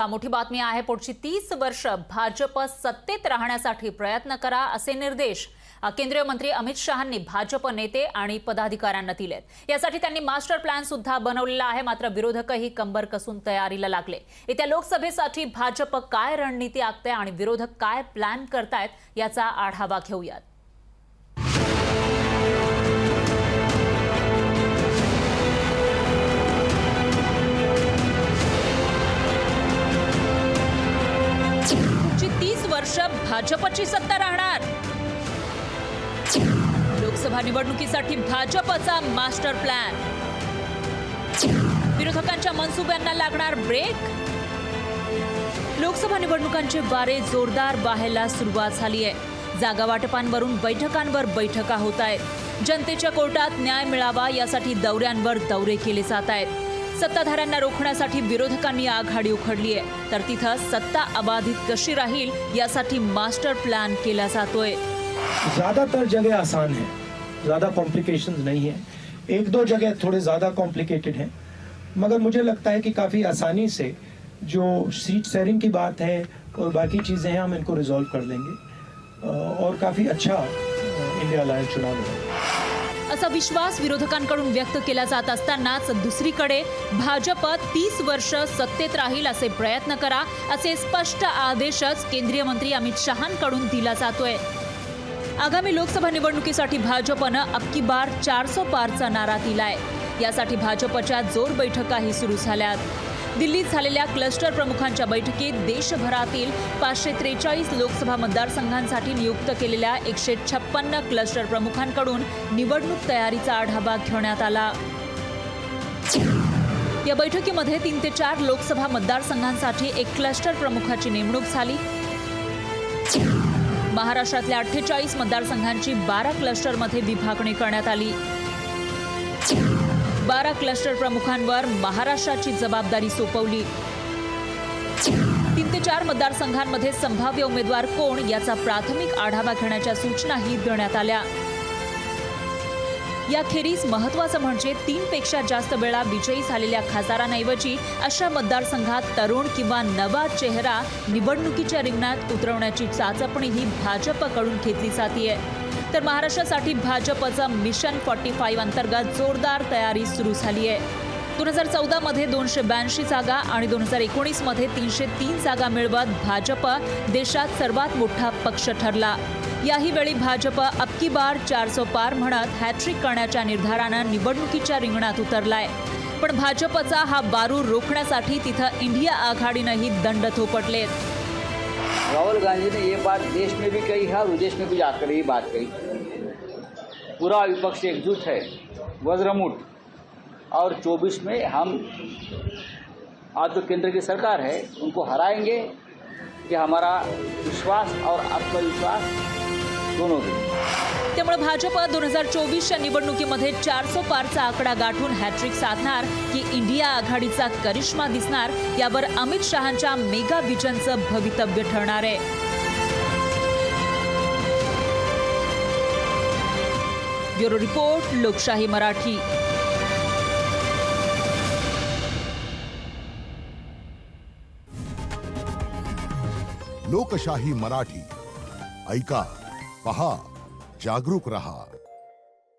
मोठी बातमी आहे। पुढची 30 वर्ष भाजप सत्तेत राहण्यासाठी प्रयत्न करा असे निर्देश केंद्रीय मंत्री अमित शहांनी भाजप नेते आणि पदाधिकाऱ्यांना दिलेत। यासाठी त्यांनी मास्टर प्लॅन सुद्धा बनवलेला आहे। मात्र विरोधकही कंबर कसून तयारीला लागले। येत्या लोकसभेसाठी भाजप काय रणनीती आखते आणि विरोधक काय प्लॅन करतायत याचा आढावा घेऊयात। भाजपची सत्ता राहणार। लोकसभा निवडणुकीसाठी भाजपचा मास्टर प्लॅन। विरोधकांच्या मनसुब्यांना लागणार ब्रेक। लोकसभा निवडणुकांचे वारे जोरदार वाहायला सुरुवात झाली आहे। जागा वाटपांवरून बैठकांवर बैठका होत आहेत। जनतेच्या कोर्टात न्याय मिळावा यासाठी दौऱ्यांवर दौरे केले जात आहेत। सत्ताधाऱ्यांना रोखण्यासाठी विरोधकांनी आघाडी उखडली आहे, तर तिथं सत्ता अबाधित कशी राहील यासाठी मास्टर प्लान केला जातोय। ज्यादातर जगह आसान है, ज्यादा कॉम्प्लिकेशंस नहीं है। एक दो जगह थोड़े ज्यादा कॉम्प्लिकेटेड हैं, मगर मुझे लगता है कि काफी आसानी से जो सीट शेयरिंग की बात है और बाकी चीजें हैं हम इनको रिजॉल्व कर लेंगे और काफी अच्छा इंडिया अलायंस चुनाव होगा असा विश्वास विरोधकांकडून व्यक्त केला जात असतानाच दुसरीकडे भाजप 30 वर्ष सत्तेत राहील असे प्रयत्न करा असे स्पष्ट आदेशच केंद्रीय मंत्री अमित शहांकडून दिला जातोय। आगामी लोकसभा निवडणुकीसाठी भाजपनं अब की बार 400 पारचा नारा दिलाय। यासाठी भाजपच्या जोर बैठकाही सुरू झाल्यात। दिल्लीत झालेल्या क्लस्टर प्रमुखांच्या बैठकीत देशभरातील 543 लोकसभा मतदारसंघांसाठी नियुक्त केलेल्या 156 क्लस्टर प्रमुखांकडून निवडणूक तयारीचा आढावा घेण्यात आला। या बैठकीमध्ये 3 ते 4 लोकसभा मतदारसंघांसाठी एक क्लस्टर प्रमुखाची नेमणूक झाली। महाराष्ट्रातल्या 48 मतदारसंघांची 12 क्लस्टरमध्ये विभागणी करण्यात आली। 12 क्लस्टर प्रमुखांवर महाराष्ट्राची जबाबदारी सोपवली। 3 ते 4 मतदारसंघांमध्ये संभाव्य उमेदवार कोण याचा प्राथमिक आढावा घेण्याच्या सूचनाही देण्यात आल्या। याखेरीज महत्त्वाचं म्हणजे 3 पेक्षा जास्त वेळा विजयी झालेल्या खासदारांऐवजी अशा मतदारसंघात तरुण किंवा नवा चेहरा निवडणुकीच्या रिंगणात उतरवण्याची चाचपणीही भाजपकडून घेतली जातेय। तर महाराष्ट्रासाठी भाजपचं मिशन 45 अंतर्गत जोरदार तयारी सुरू झाली आहे। 2014 मध्ये 282 जागा आणि 2019 मध्ये 303 जागा मिळवत भाजप देशात सर्वात मोठा पक्ष ठरला। याही वेळी भाजप अब की बार 400 पार म्हणत हॅट्रिक करण्याच्या निर्धारानं निवडणुकीच्या रिंगणात उतरलाय। पण भाजपचा हा बारूर रोखण्यासाठी तिथं इंडिया आघाडीनंही दंड थोपटलेत। राहुल गांधी ने ये बात देश में भी कही है और विदेश में भी जाकर ये बात कही। पूरा विपक्ष एकजुट है, वज्रमुठ, और 24 में हम आज जो केंद्र की सरकार है उनको हराएंगे। कि हमारा विश्वास और आत्मविश्वास दोनों भी। त्यामुळे भाजप 2024च्या निवडणुकीमध्ये 400 पारचा आकडा गाठून हॅट्रिक साधणार की इंडिया आघाडीचा करिश्मा दिसणार यावर अमित शहांच्या मेगा विजनचं भवितव्य ठरणार आहे। ब्युरो रिपोर्ट, लोकशाही मराठी। लोकशाही मराठी ऐका, पहा, जागरूक रहा।